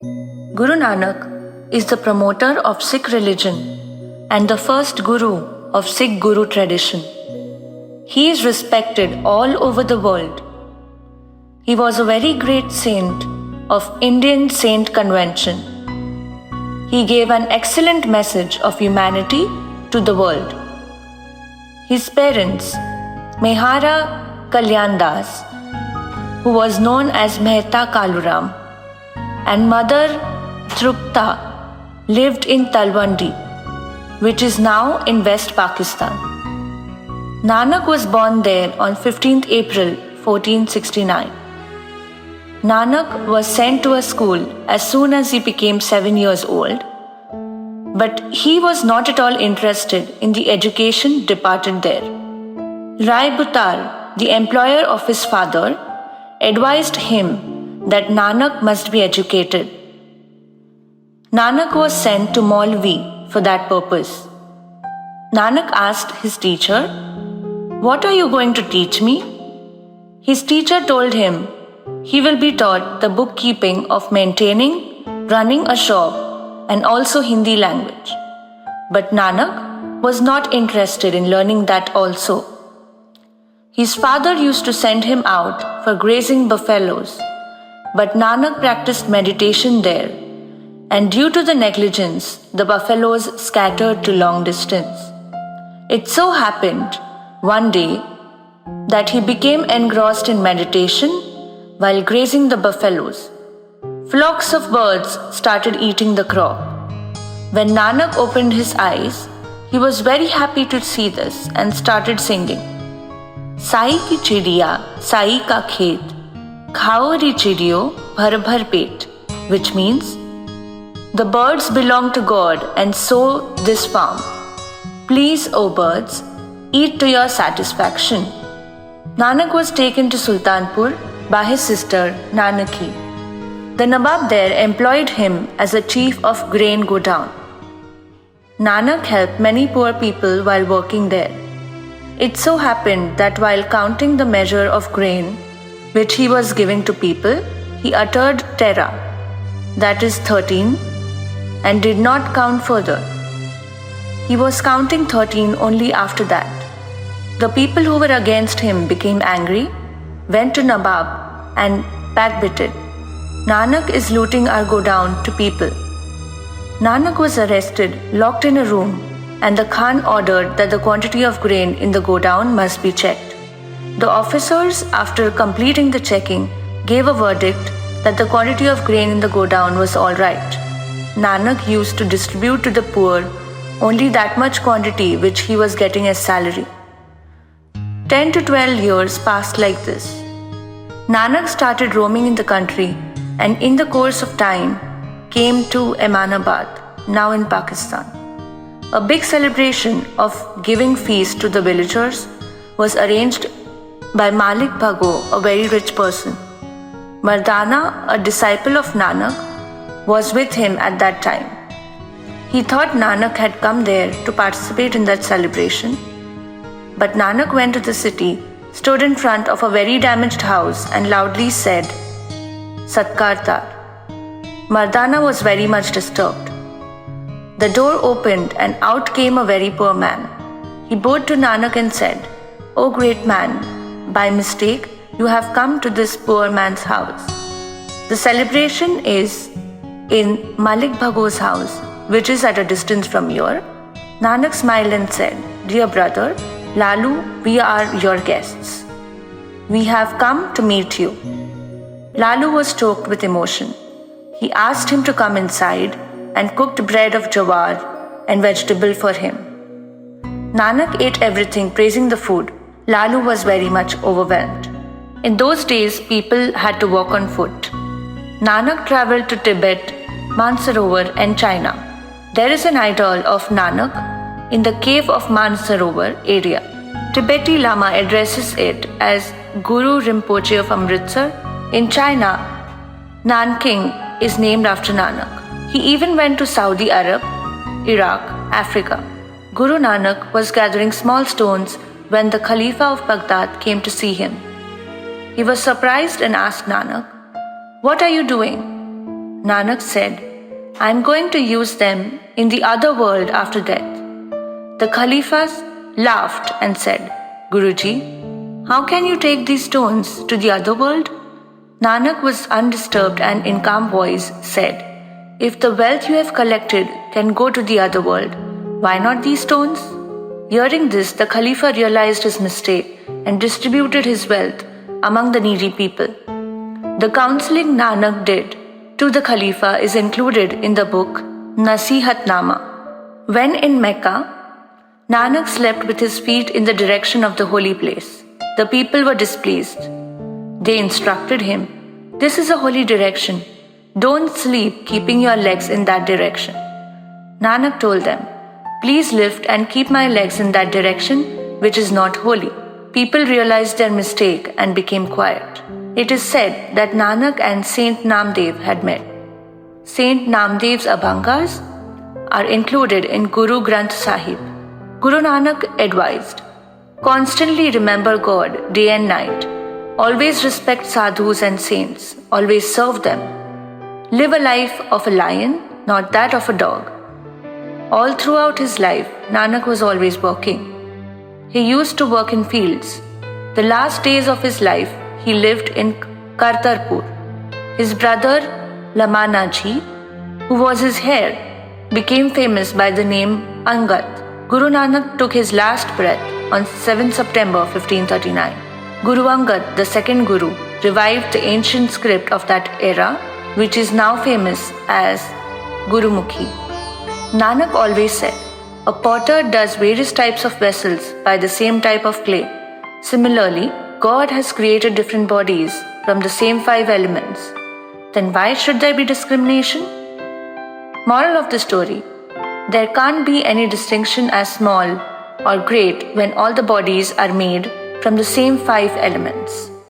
Guru Nanak is the promoter of Sikh religion and the first Guru of Sikh Guru tradition. He is respected all over the world. He was a very great saint of Indian Saint Convention. He gave an excellent message of humanity to the world. His parents, Mehara Kalyan Das, who was known as Mehta Kaluram, and mother Trupta lived in Talwandi, which is now in West Pakistan. Nanak was born there on 15th April 1469. Nanak was sent to a school as soon as he became 7 years old, but he was not at all interested in the education departed there. Rai Butar, the employer of his father, advised him that Nanak must be educated. Nanak was sent to Maulvi for that purpose. Nanak asked his teacher, "What are you going to teach me?" His teacher told him he will be taught the bookkeeping of maintaining, running a shop and also Hindi language. But Nanak was not interested in learning that also. His father used to send him out for grazing buffaloes, but Nanak practiced meditation there, and due to the negligence, the buffaloes scattered to long distance. It so happened one day that he became engrossed in meditation while grazing the buffaloes. Flocks of birds started eating the crop. When Nanak opened his eyes, he was very happy to see this and started singing, "Sai ki chidiya, sai ka khet, khao ri chidiyo, bhar bhar pet," which means, "The birds belong to God and so this farm. Please, O birds, eat to your satisfaction." Nanak was taken to Sultanpur by his sister Nanaki. The Nawab there employed him as a chief of grain godown. Nanak helped many poor people while working there. It so happened that while counting the measure of grain which he was giving to people, he uttered Tera, that is 13, and did not count further. He was counting 13 only after that. The people who were against him became angry, went to Nawab and backbited, "Nanak is looting our godown to people." Nanak was arrested, locked in a room, and the Khan ordered that the quantity of grain in the godown must be checked. The officers, after completing the checking, gave a verdict that the quantity of grain in the godown was all right. Nanak used to distribute to the poor only that much quantity which he was getting as salary. 10 to 12 years passed like this. Nanak started roaming in the country and in the course of time came to Ahmedabad, now in Pakistan. A big celebration of giving feast to the villagers was arranged by Malik Bhago, a very rich person. Mardana, a disciple of Nanak, was with him at that time. He thought Nanak had come there to participate in that celebration, but Nanak went to the city, stood in front of a very damaged house and loudly said, "Satkartar." Mardana was very much disturbed. The door opened and out came a very poor man. He bowed to Nanak and said, "O great man, by mistake you have come to this poor man's house. The celebration is in Malik Bhago's house, which is at a distance from here." Nanak smiled and said, "Dear brother, Lalu, we are your guests. We have come to meet you." Lalu was choked with emotion. He asked him to come inside and cooked bread of jawar and vegetable for him. Nanak ate everything, praising the food. Lalu was very much overwhelmed. In those days, people had to walk on foot. Nanak traveled to Tibet, Mansarovar and China. There is an idol of Nanak in the cave of Mansarovar area. Tibetan Lama addresses it as Guru Rinpoche of Amritsar. In China, Nanking is named after Nanak. He even went to Saudi Arab, Iraq, Africa. Guru Nanak was gathering small stones when the Khalifa of Baghdad came to see him. He was surprised and asked Nanak, "What are you doing?" Nanak said, I am going to use them in the other world after death. The Khalifas laughed and said, Guruji, how can you take these stones to the other world? Nanak was undisturbed and in calm voice said, if the wealth you have collected can go to the other world, why not these stones? Hearing this, the Khalifa realized his mistake and distributed his wealth among the needy people. The counseling Nanak did to the Khalifa is included in the book Nasihatnama. When in Mecca, Nanak slept with his feet in the direction of the holy place. The people were displeased. They instructed him, this is a holy direction. Don't sleep keeping your legs in that direction. Nanak told them, please lift and keep my legs in that direction which is not holy. People realized their mistake and became quiet. It is said that Nanak and Saint Namdev had met. Saint Namdev's Abhangas are included in Guru Granth Sahib. Guru Nanak advised, constantly remember God day and night. Always respect sadhus and saints. Always serve them. Live a life of a lion, not that of a dog. All throughout his life, Nanak was always working. He used to work in fields. The last days of his life, he lived in Kartarpur. His brother, Lamanaji, who was his heir, became famous by the name Angad. Guru Nanak took his last breath on 7 September 1539. Guru Angad, the second Guru, revived the ancient script of that era, which is now famous as Gurumukhi. Nanak always said, a potter does various types of vessels by the same type of clay. Similarly, God has created different bodies from the same 5 elements. Then why should there be discrimination? Moral of the story, there can't be any distinction as small or great when all the bodies are made from the same 5 elements.